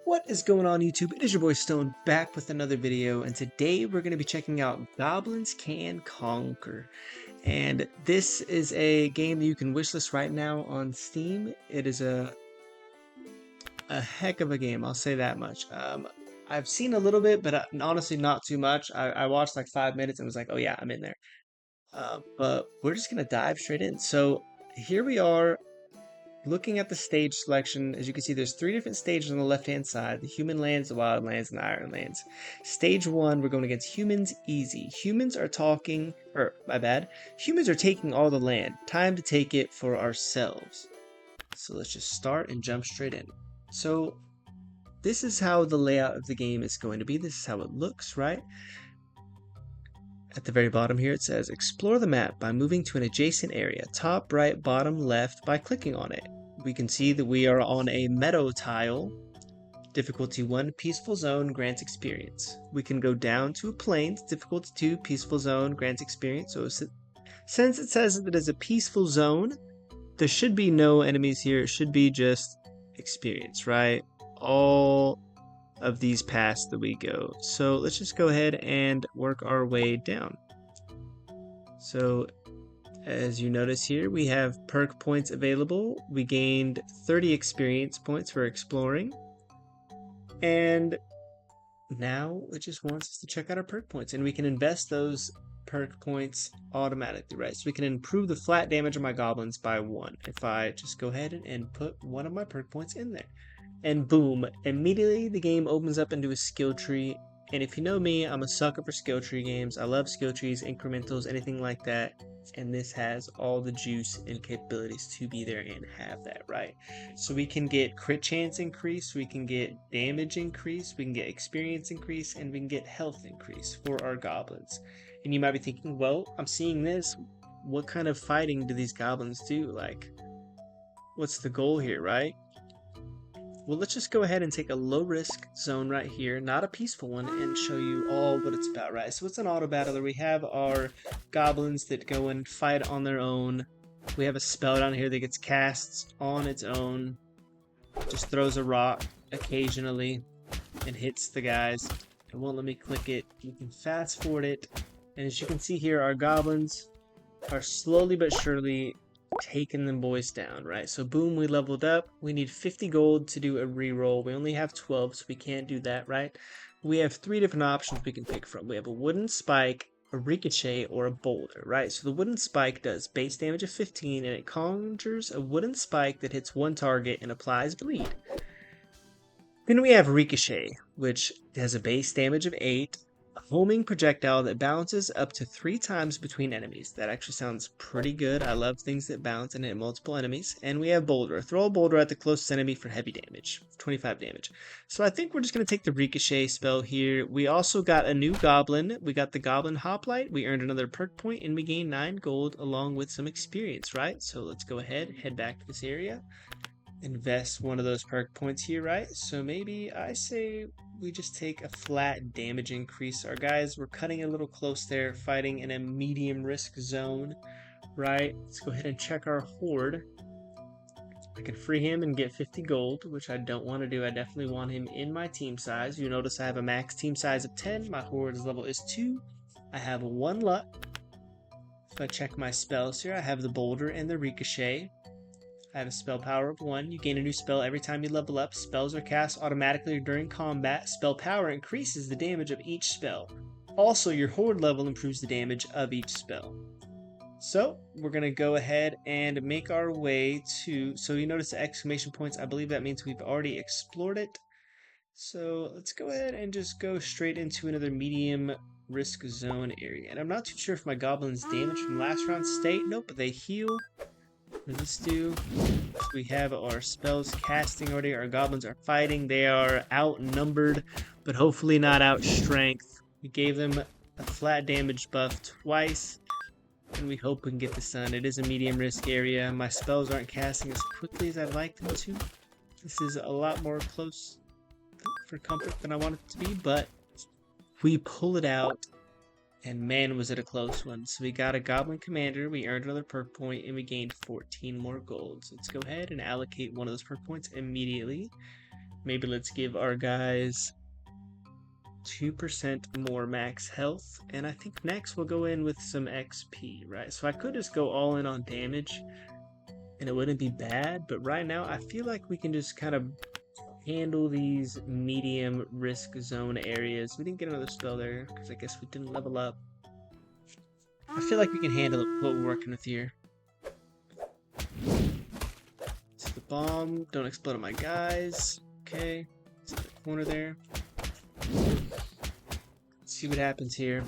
What is going on YouTube? It is your boy Stone back with another video, and today we're going to be checking out Goblins Can Conquer. And this is a game that you can wishlist right now on Steam. It is a heck of a game, I'll say that much. I've seen a little bit, but honestly not too much. I watched like 5 minutes and was like, oh yeah, I'm in there. But we're just going to dive straight in. So here we are. Looking at the stage selection, as you can see, there's 3 different stages on the left-hand side: the human lands, the wild lands, and the iron lands. Stage 1, we're going against humans, easy. Humans are taking all the land. Time to take it for ourselves. So let's just start and jump straight in. So this is how the layout of the game is going to be. This is how it looks, right? At the very bottom here, it says, explore the map by moving to an adjacent area, top, right, bottom, left, by clicking on it. We can see that we are on a meadow tile. Difficulty 1, peaceful zone, grants experience. We can go down to a plains. Difficulty 2, peaceful zone, grants experience. So since it says that it is a peaceful zone, there should be no enemies here. It should be just experience, right? All of these paths that we go. So let's just go ahead and work our way down. So as you notice here, we have perk points available. We gained 30 experience points for exploring. And now it just wants us to check out our perk points, and we can invest those perk points automatically, right? So we can improve the flat damage of my goblins by 1 if I just go ahead and put one of my perk points in there. And boom, immediately the game opens up into a skill tree. And if you know me, I'm a sucker for skill tree games. I love skill trees, incrementals, anything like that. And this has all the juice and capabilities to be there and have that, right? So we can get crit chance increase, we can get damage increase, we can get experience increase, and we can get health increase for our goblins. And you might be thinking, well, I'm seeing this. What kind of fighting do these goblins do? Like, what's the goal here, right? Well, let's just go ahead and take a low-risk zone right here, not a peaceful one, and show you all what it's about, right? So it's an auto-battler. We have our goblins that go and fight on their own. We have a spell down here that gets cast on its own. Just throws a rock occasionally and hits the guys. It won't let me click it. You can fast-forward it. And as you can see here, our goblins are slowly but surely taking them boys down, right? So boom, we leveled up. We need 50 gold to do a reroll. We only have 12, so we can't do that, right? We have 3 different options we can pick from. We have a wooden spike, a ricochet, or a boulder, right? So the wooden spike does base damage of 15, and it conjures a wooden spike that hits one target and applies bleed. Then we have ricochet, which has a base damage of 8, a homing projectile that bounces up to 3 times between enemies. That actually sounds pretty good. I love things that bounce and hit multiple enemies. And we have boulder. Throw a boulder at the closest enemy for heavy damage, 25 damage. So I think we're just going to take the ricochet spell here. We also got a new goblin. We got the goblin hoplite. We earned another perk point, and we gained 9 gold along with some experience, right? So let's go ahead, head back to this area. Invest one of those perk points here, right? So maybe I say we just take a flat damage increase. Our guys were cutting a little close there, fighting in a medium risk zone, right? Let's go ahead and check our horde. I can free him and get 50 gold, which I don't want to do. I definitely want him in my team size. You notice I have a max team size of 10. My horde's level is 2. I have 1 luck. If I check my spells here, I have the boulder and the ricochet. I have a spell power of 1. You gain a new spell every time you level up. Spells are cast automatically during combat. Spell power increases the damage of each spell. Also, your horde level improves the damage of each spell. So, we're going to go ahead and make our way to... So you notice the exclamation points. I believe that means we've already explored it. So let's go ahead and just go straight into another medium risk zone area. And I'm not too sure if my goblins damage from last round's state. Nope, but they heal. What does this do? We have our spells casting already. Our goblins are fighting. They are outnumbered, but hopefully not outstrength. We gave them a flat damage buff twice, and we hope we can get this done. It is a medium risk area. My spells aren't casting as quickly as I'd like them to. This is a lot more close for comfort than I want it to be, but we pull it out. And man, was it a close one. So we got a goblin commander, we earned another perk point, and we gained 14 more gold. So let's go ahead and allocate one of those perk points immediately. Maybe let's give our guys 2% more max health, and I think next we'll go in with some XP, right? So I could just go all in on damage and it wouldn't be bad, but right now I feel like we can just kind of handle these medium risk zone areas. We didn't get another spell there because I guess we didn't level up. I feel like we can handle what we're working with here. It's the bomb. Don't explode on my guys. Okay. It's in the corner there. Let's see what happens here.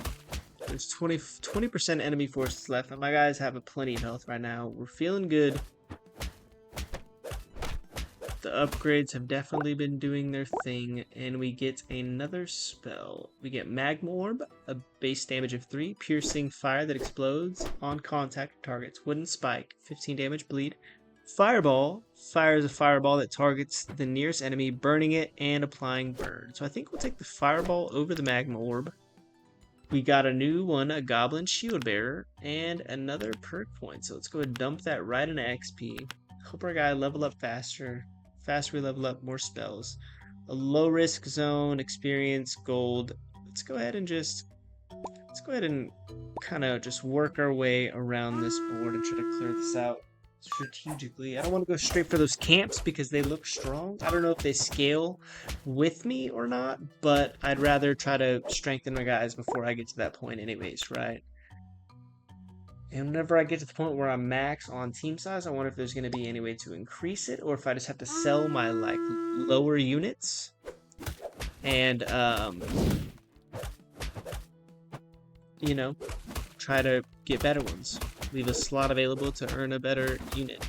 There's 20% enemy forces left, and my guys have plenty of health right now. We're feeling good. The upgrades have definitely been doing their thing, and we get another spell. We get Magma Orb, a base damage of 3, piercing fire that explodes on contact targets. Wooden Spike, 15 damage, bleed. Fireball fires a fireball that targets the nearest enemy, burning it and applying burn. So I think we'll take the Fireball over the Magma Orb. We got a new one, a Goblin Shield Bearer, and another perk point. So let's go ahead and dump that right into XP. Hope our guy level up faster. Faster we level up, more spells. A low risk zone, experience, gold. Let's go ahead and kind of just work our way around this board and try to clear this out strategically. I don't want to go straight for those camps because they look strong. I don't know if they scale with me or not, but I'd rather try to strengthen my guys before I get to that point anyways, right? And whenever I get to the point where I'm max on team size, I wonder if there's going to be any way to increase it, or if I just have to sell my like lower units and you know, try to get better ones. Leave a slot available to earn a better unit.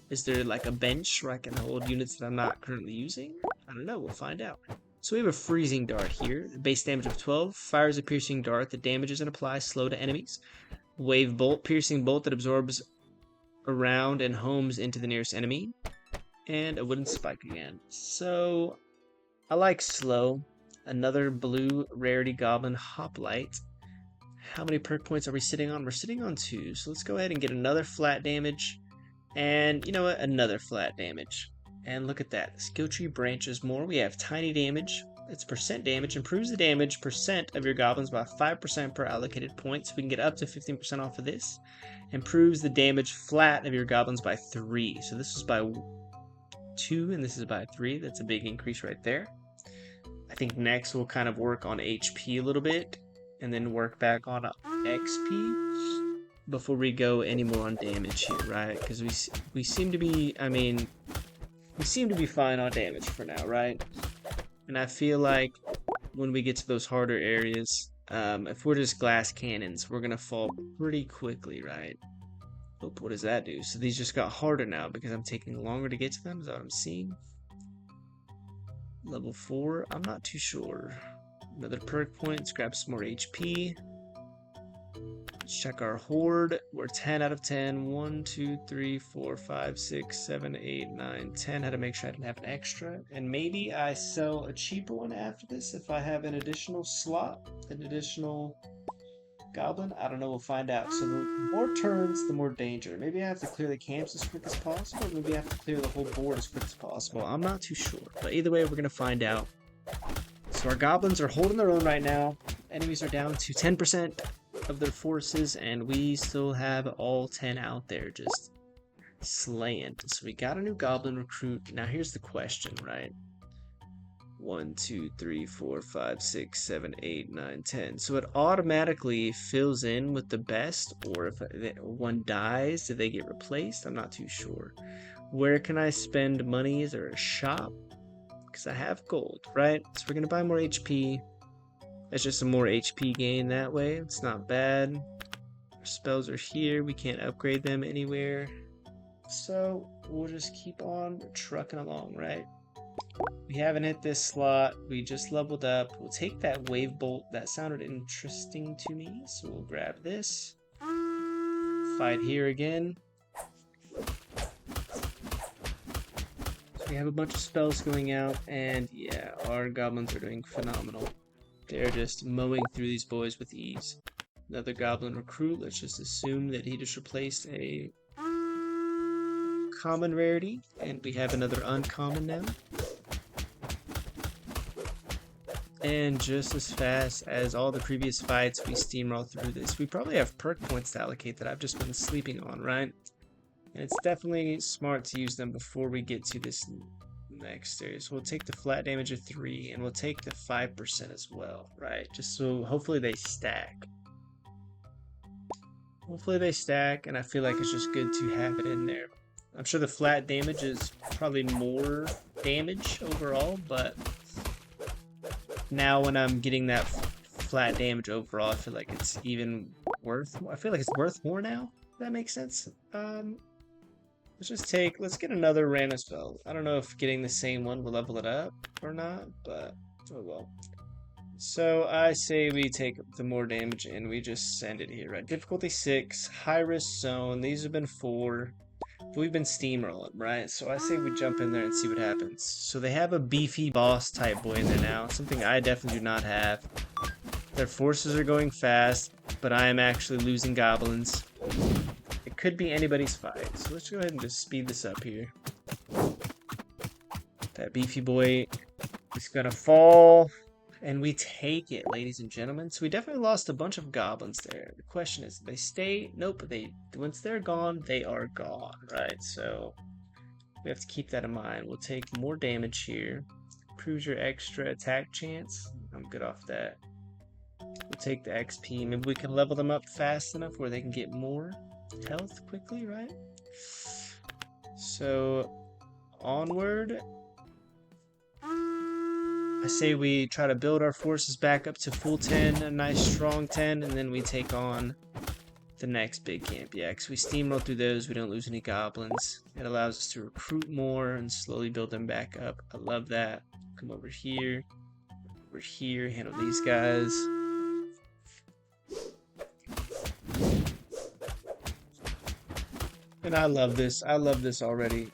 Is there like a bench where I can hold units that I'm not currently using? I don't know, we'll find out. So we have a freezing dart here. Base damage of 12, fires a piercing dart that damages and applies slow to enemies. Wave bolt, piercing bolt that absorbs around and homes into the nearest enemy. And a wooden spike again. So I like slow. Another blue rarity goblin hoplite. How many perk points are we sitting on? We're sitting on 2. So let's go ahead and get another flat damage. And you know what? Another flat damage. And look at that. The skill tree branches more. We have tiny damage. It's percent damage. Improves the damage percent of your goblins by 5% per allocated point. So we can get up to 15% off of this. Improves the damage flat of your goblins by 3. So this is by 2 and this is by 3. That's a big increase right there. I think next we'll kind of work on HP a little bit. And then work back on XP before we go any more on damage here, right? Because we seem to be, we seem to be fine on damage for now, right? And I feel like when we get to those harder areas, if we're just glass cannons, we're gonna fall pretty quickly, right? Oh, what does that do? So these just got harder now because I'm taking longer to get to them. Is that what I'm seeing? Level 4, I'm not too sure. Another perk point, let's grab some more HP. Let's check our horde. We're 10 out of 10. 1, 2, 3, 4, 5, 6, 7, 8, 9, 10. Had to make sure I didn't have an extra. And maybe I sell a cheaper one after this if I have an additional slot, an additional goblin. I don't know, we'll find out. So the more turns, the more danger. Maybe I have to clear the camps as quick as possible. Or maybe I have to clear the whole board as quick as possible. I'm not too sure. But either way, we're going to find out. So our goblins are holding their own right now. Enemies are down to 10% of their forces, and we still have all 10 out there just slaying. So we got a new goblin recruit. Now here's the question, right? 1, 2, 3, 4, 5, 6, 7, 8, 9, 10. So it automatically fills in with the best, or if one dies, do they get replaced? I'm not too sure. Where can I spend money? Is there a shop? Because I have gold, right? So we're going to buy more HP. That's just some more HP gain that way. It's not bad. Our spells are here. We can't upgrade them anywhere. So we'll just keep on trucking along, right? We haven't hit this slot. We just leveled up. We'll take that wave bolt. That sounded interesting to me. So we'll grab this. Fight here again. We have a bunch of spells going out, and yeah, our goblins are doing phenomenal. They're just mowing through these boys with ease. Another goblin recruit, let's just assume that he just replaced a common rarity, and we have another uncommon now. And just as fast as all the previous fights, we steamroll through this. We probably have perk points to allocate that I've just been sleeping on, right? And it's definitely smart to use them before we get to this next stage. We'll take the flat damage of 3, and we'll take the 5% as well, right? Just so hopefully they stack. Hopefully they stack, and I feel like it's just good to have it in there. I'm sure the flat damage is probably more damage overall, but now when I'm getting that flat damage overall, I feel like it's even worth more. I feel like it's worth more now. If that makes sense. Let's get another random spell. I don't know if getting the same one will level it up or not, but oh well. So I say we take the more damage and we just send it here, right? Difficulty 6, high risk zone. These have been 4. We've been steamrolling, right? So I say we jump in there and see what happens. So they have a beefy boss type boy in there now, something I definitely do not have. Their forces are going fast, but I am actually losing goblins. It could be anybody's fight, so let's go ahead and just speed this up here. That beefy boy is gonna fall, and we take it, ladies and gentlemen. So we definitely lost a bunch of goblins there. The question is, they stay? Nope, once they're gone, they are gone, right? So we have to keep that in mind. We'll take more damage here. Improves your extra attack chance. I'm good off that. We'll take the XP. Maybe we can level them up fast enough where they can get more health quickly, right? So onward. I say we try to build our forces back up to full 10, a nice strong 10, and then we take on the next big camp. Yeah, because we steamroll through those, we don't lose any goblins. It allows us to recruit more and slowly build them back up. I love that. Come over here, handle these guys. And I love this already.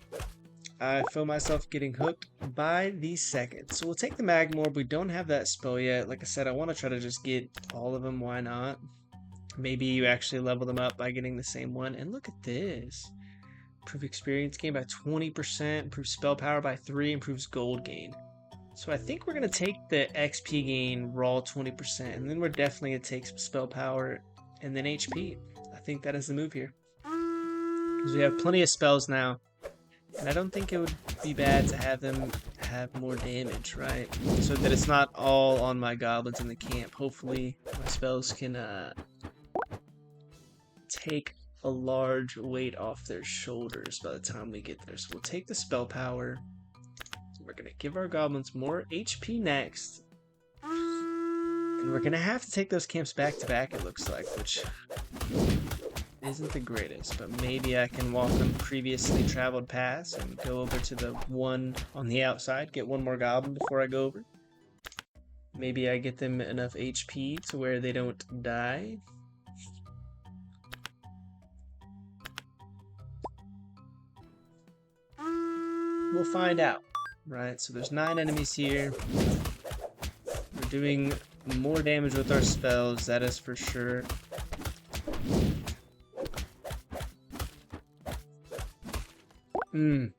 I feel myself getting hooked by the second. So we'll take the Magmorb. We don't have that spell yet. Like I said, I want to try to just get all of them. Why not? Maybe you actually level them up by getting the same one. And look at this. Improve experience gain by 20%. Improves spell power by 3. Improves gold gain. So I think we're going to take the XP gain raw 20%. And then we're definitely going to take some spell power and then HP. I think that is the move here. Because we have plenty of spells now. And I don't think it would be bad to have them have more damage, right? So that it's not all on my goblins in the camp. Hopefully my spells can take a large weight off their shoulders by the time we get there. So we'll take the spell power. We're going to give our goblins more HP next. And we're going to have to take those camps back to back, it looks like, which isn't the greatest, but maybe I can walk on previously traveled paths and go over to the one on the outside, get one more goblin before I go over. Maybe I get them enough HP to where they don't die. We'll find out, right? So there's 9 enemies here. We're doing more damage with our spells, that is for sure.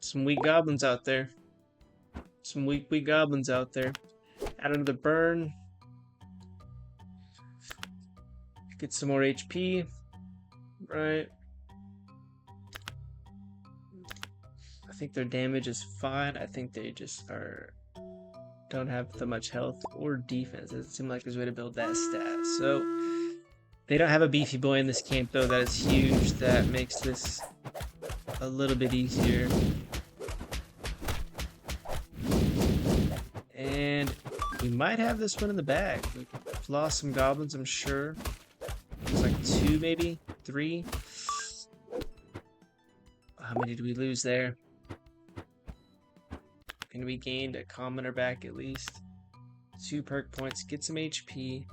Some weak goblins out there. Some weak goblins out there. Add another burn. Get some more HP. Right. I think their damage is fine. I think they just don't have that much health or defense. It doesn't seem like there's a way to build that stat. So they don't have a beefy boy in this camp though. That is huge. That makes this a little bit easier. And we might have this one in the bag. We've lost some goblins, I'm sure. It's like 2 maybe? 3? How many did we lose there? And we gained a commoner back at least. 2 perk points, get some HP,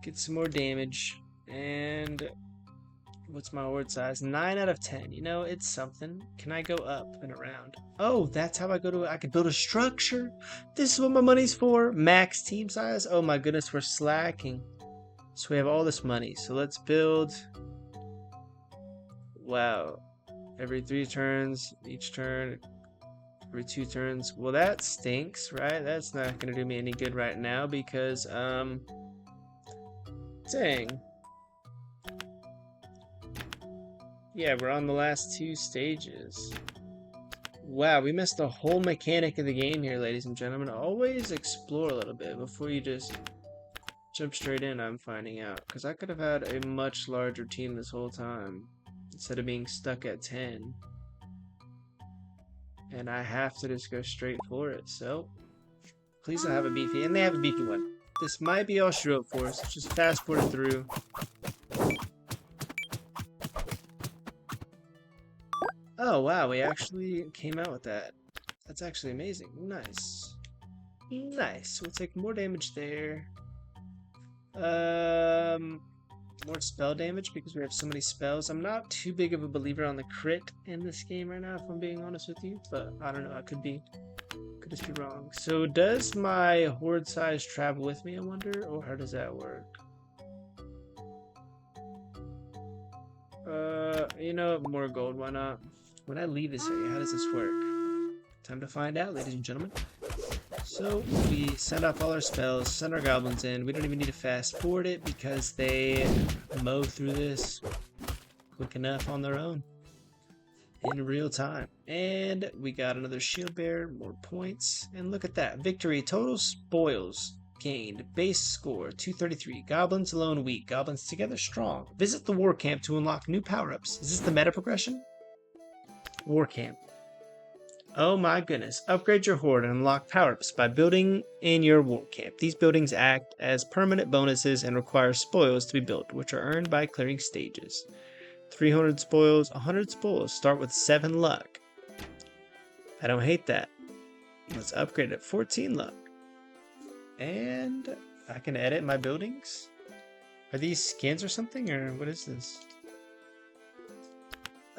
get some more damage, and what's my horde size? 9 out of 10. You know, it's something. Can I go up and around? Oh, that's how I go to it. I can build a structure. This is what my money's for. Max team size. Oh my goodness, we're slacking. So we have all this money. So let's build. Wow. Every 3 turns, each turn Every 2 turns. Well, that stinks, right? That's not gonna do me any good right now because, dang. Yeah, we're on the last 2 stages. Wow, we missed the whole mechanic of the game here, ladies and gentlemen. Always explore a little bit before you just jump straight in, I'm finding out. Because I could have had a much larger team this whole time, instead of being stuck at 10. And I have to just go straight for it, so please don't have a beefy. And they have a beefy one. This might be all she wrote for us. Just fast forward through. Oh wow, we actually came out with that. That's actually amazing. Nice. Nice. We'll take more damage there. More spell damage because we have so many spells. I'm not too big of a believer on the crit in this game right now, if I'm being honest with you. But I don't know. I could just be wrong. So does my horde size travel with me, I wonder? Or how does that work? You know, more gold, why not? When I leave this area, how does this work? Time to find out, ladies and gentlemen. So we send off all our spells, send our goblins in. We don't even need to fast forward it because they mow through this quick enough on their own in real time. And we got another shield bearer, more points. And look at that. Victory, total spoils gained, base score 233. Goblins alone weak, goblins together strong. Visit the war camp to unlock new power-ups. Is this the meta progression? War camp. Oh my goodness. Upgrade your horde and unlock power-ups by building in your war camp. These buildings act as permanent bonuses and require spoils to be built, which are earned by clearing stages. 300 spoils, 100 spoils. Start with 7 luck. I don't hate that. Let's upgrade it. 14 luck. And I can edit my buildings? Are these skins or something, or what is this?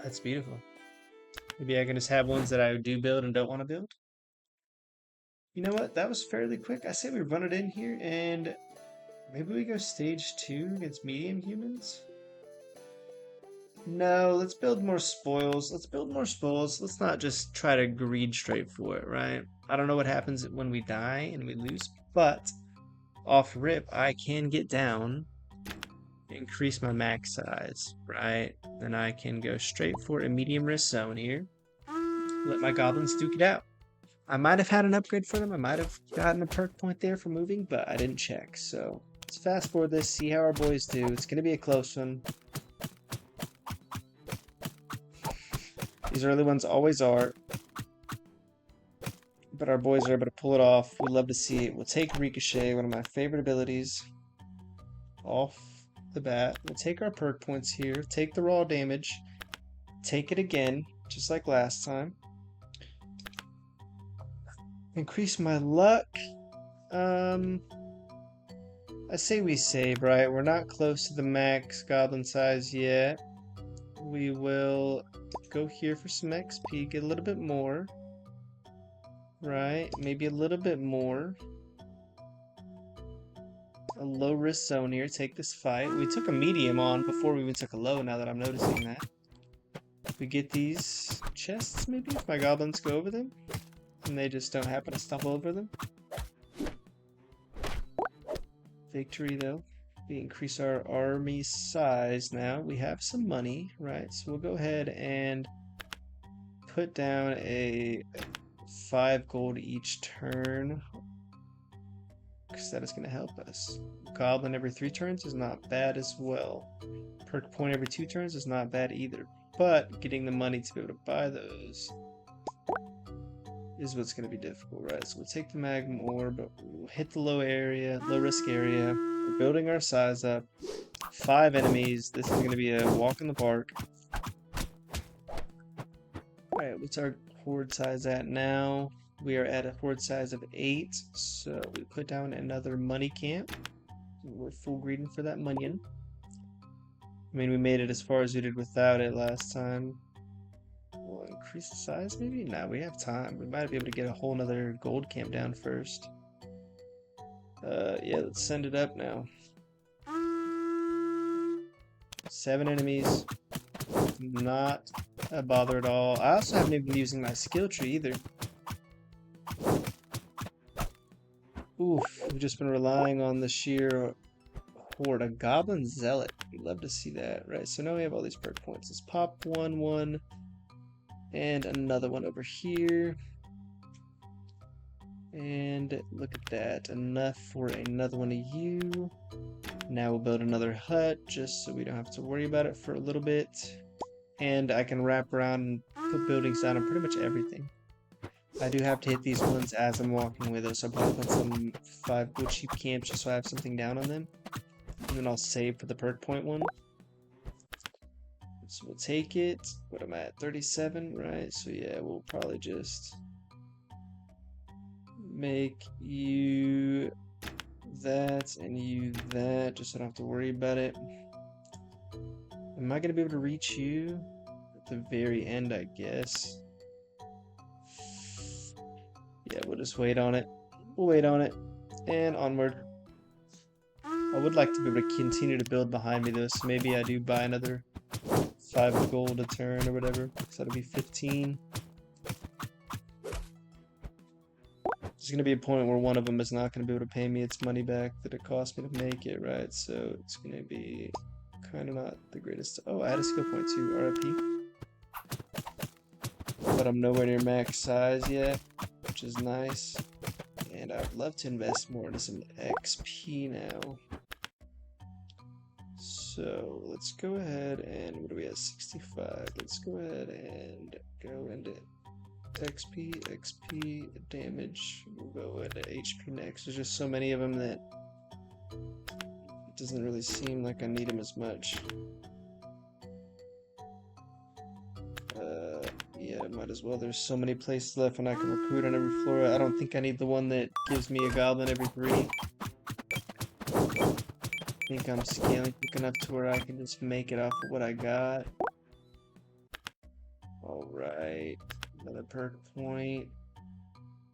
That's beautiful. Maybe I can just have ones that I do build and don't want to build. You know what? That was fairly quick. I say we run it in here and maybe we go stage 2 against medium humans. No, let's build more spoils. Let's build more spoils. Let's not just try to greed straight for it, right? I don't know what happens when we die and we lose, but off rip, I can get down, increase my max size, right? Then I can go straight for a medium risk zone here. Let my goblins duke it out. I might have had an upgrade for them. I might have gotten a perk point there for moving, but I didn't check. So let's fast forward this, see how our boys do. It's going to be a close one. These early ones always are. But our boys are able to pull it off. We love to see it. We'll take Ricochet, one of my favorite abilities, off the bat. We'll take our perk points here. Take the raw damage. Take it again, just like last time. Increase my luck. I say we save, right? We're not close to the max goblin size yet. We will go here for some XP, get a little bit more. Right, maybe a little bit more. A low risk zone here, take this fight. We took a medium on before we even took a low, now that I'm noticing that. We get these chests, maybe, if my goblins go over them. And they just don't happen to stumble over them. Victory, though. We increase our army size now. We have some money, right? So we'll go ahead and put down a 5 gold each turn, because that is going to help us. Goblin every 3 turns is not bad as well. Perk point every 2 turns is not bad either. But getting the money to be able to buy those is what's going to be difficult, right? So we'll take the magma ore, but we'll hit the low risk area. We're building our size up. 5 enemies. This is going to be a walk in the park. Alright, what's our horde size at now? We are at a horde size of 8, so we put down another money camp. We're full greeding for that money. I mean, we made it as far as we did without it last time. We'll increase the size, maybe? Nah, we have time. We might be able to get a whole nother gold camp down first. Yeah, let's send it up now. 7 enemies. Not a bother at all. I also haven't even been using my skill tree either. Oof, we've just been relying on the sheer horde. A goblin zealot. We'd love to see that, right? So now we have all these perk points. Let's pop one, and another one over here. And look at that. Enough for another one of you. Now we'll build another hut just so we don't have to worry about it for a little bit. And I can wrap around and put buildings down on pretty much everything. I do have to hit these ones as I'm walking away though, so I'll probably put some 5 wood sheep camps just so I have something down on them. And then I'll save for the perk point one. So we'll take it. What am I at? 37, right? So yeah, we'll probably just make you that and you that, just so I don't have to worry about it. Am I gonna be able to reach you at the very end, I guess? Yeah, we'll just wait on it. We'll wait on it. And onward. I would like to be able to continue to build behind me though, so maybe I do buy another 5 gold a turn or whatever. So that'll be 15. There's going to be a point where one of them is not going to be able to pay me its money back that it cost me to make it, right? So it's going to be kind of not the greatest. Oh, I had a skill point too, RIP. But I'm nowhere near max size yet, which is nice. And I'd love to invest more into some XP now. So let's go ahead and, what do we have, 65. Let's go ahead and go into XP, damage. We'll go into HP next. There's just so many of them that it doesn't really seem like I need them as much. Yeah, might as well. There's so many places left and I can recruit on every floor. I don't think I need the one that gives me a goblin every 3. I think I'm scaling quick enough to where I can just make it off of what I got. Alright, another perk point.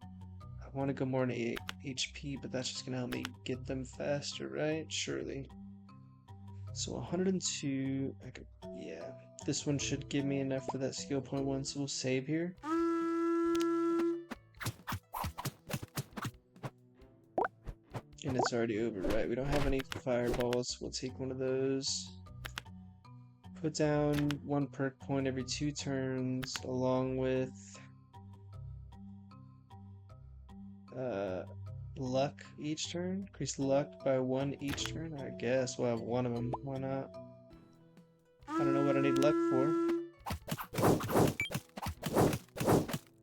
I want to go more into HP, but that's just going to help me get them faster, right? Surely. So 102, yeah. This one should give me enough for that skill point 1, so we'll save here. And it's already over, right? We don't have any fireballs. We'll take one of those. Put down 1 perk point every 2 turns, along with luck each turn. Increase luck by 1 each turn. I guess we'll have 1 of them. Why not? I don't know what I need luck for.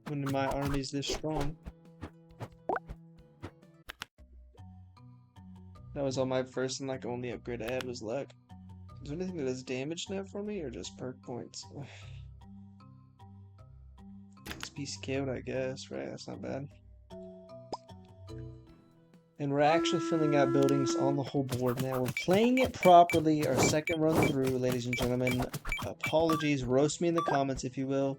When my army's this strong. That was all my first and only upgrade I had was luck. Is there anything that does damage now for me, or just perk points? XP scaled, I guess, right? That's not bad. And we're actually filling out buildings on the whole board now. We're playing it properly. Our second run through, ladies and gentlemen. Apologies. Roast me in the comments, if you will.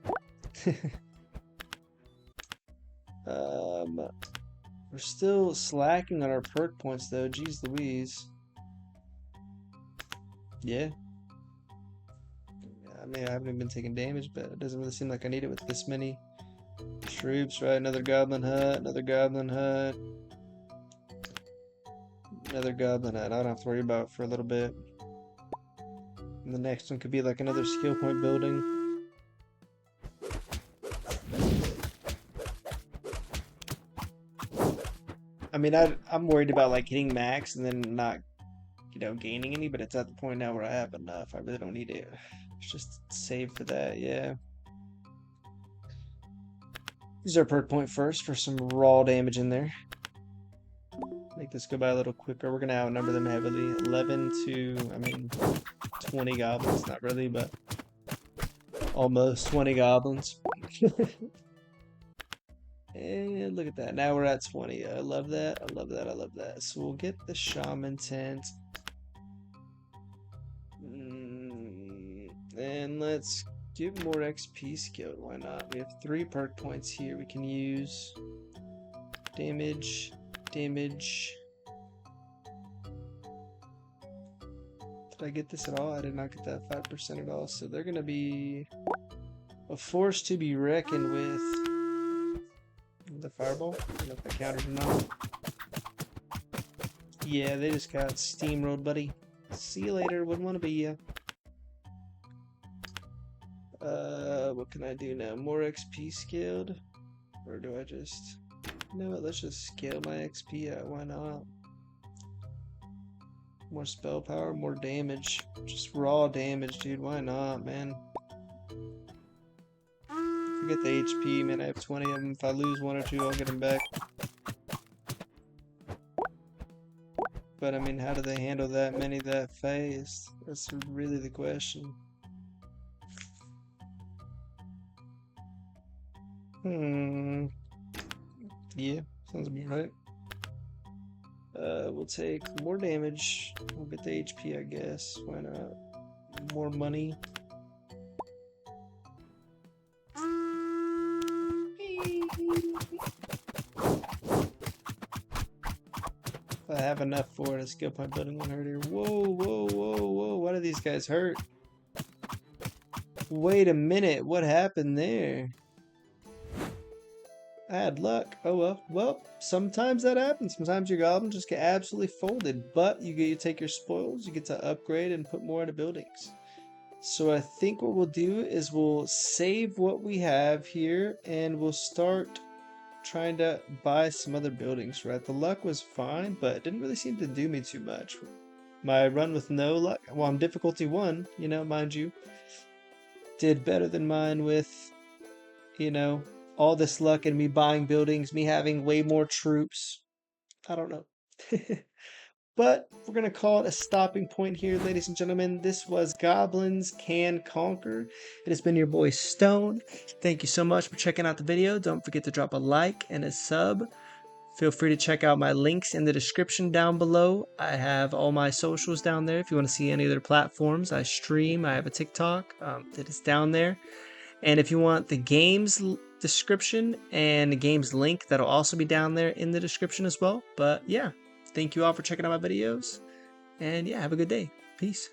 We're still slacking on our perk points, though. Jeez Louise. Yeah. I mean, I haven't even been taking damage, but it doesn't really seem like I need it with this many troops, right? Another goblin hut, another goblin hut. Another goblin hut. I don't have to worry about it for a little bit. And the next one could be like another skill point building. I mean, I'm worried about hitting max and then not, gaining any, but it's at the point now where I have enough. I really don't need it. It's just save for that, yeah. Use our perk point first for some raw damage in there. Make this go by a little quicker. We're gonna outnumber them heavily. 11 to, 20 goblins. Not really, but almost 20 goblins. And look at that. Now we're at 20. I love that. I love that. I love that. So we'll get the shaman tent. And let's give more XP skill. Why not? We have 3 perk points here we can use. Damage. Damage. Did I get this at all? I did not get that 5% at all. So they're going to be a force to be reckoned with. The fireball? I don't know if that counted or not. Yeah, they just got steamrolled, buddy. See you later. Wouldn't want to be ya. What can I do now? More XP scaled? Or do I just... No, let's just scale my XP out. Why not? More spell power, more damage. Just raw damage, dude. Why not, man? Forget the HP, man. I have 20 of them. If I lose one or two, I'll get them back. But, I mean, how do they handle that many that fast? That's really the question. Yeah, sounds about right. We'll take more damage. We'll get the HP, I guess. Why not? More money. If I have enough for it, a skill point building won't hurt here. Whoa, whoa, whoa, whoa. Why do these guys hurt? Wait a minute. What happened there? I had luck. Oh well. Well, sometimes that happens. Sometimes your goblins just get absolutely folded. But you get to take your spoils, you get to upgrade and put more into buildings. So I think what we'll do is we'll save what we have here and we'll start trying to buy some other buildings, right? The luck was fine, but it didn't really seem to do me too much. My run with no luck, well, I'm difficulty 1, you know, mind you, did better than mine with, you know, all this luck and me buying buildings, me having way more troops. I don't know. But we're going to call it a stopping point here, ladies and gentlemen. This was Goblins Can Conquer. It has been your boy Stone. Thank you so much for checking out the video. Don't forget to drop a like and a sub. Feel free to check out my links in the description down below. I have all my socials down there. If you want to see any other platforms, I stream. I have a TikTok that is down there. And if you want the game's description and the game's link, that'll also be down there in the description as well. But yeah, thank you all for checking out my videos. And yeah, have a good day. Peace.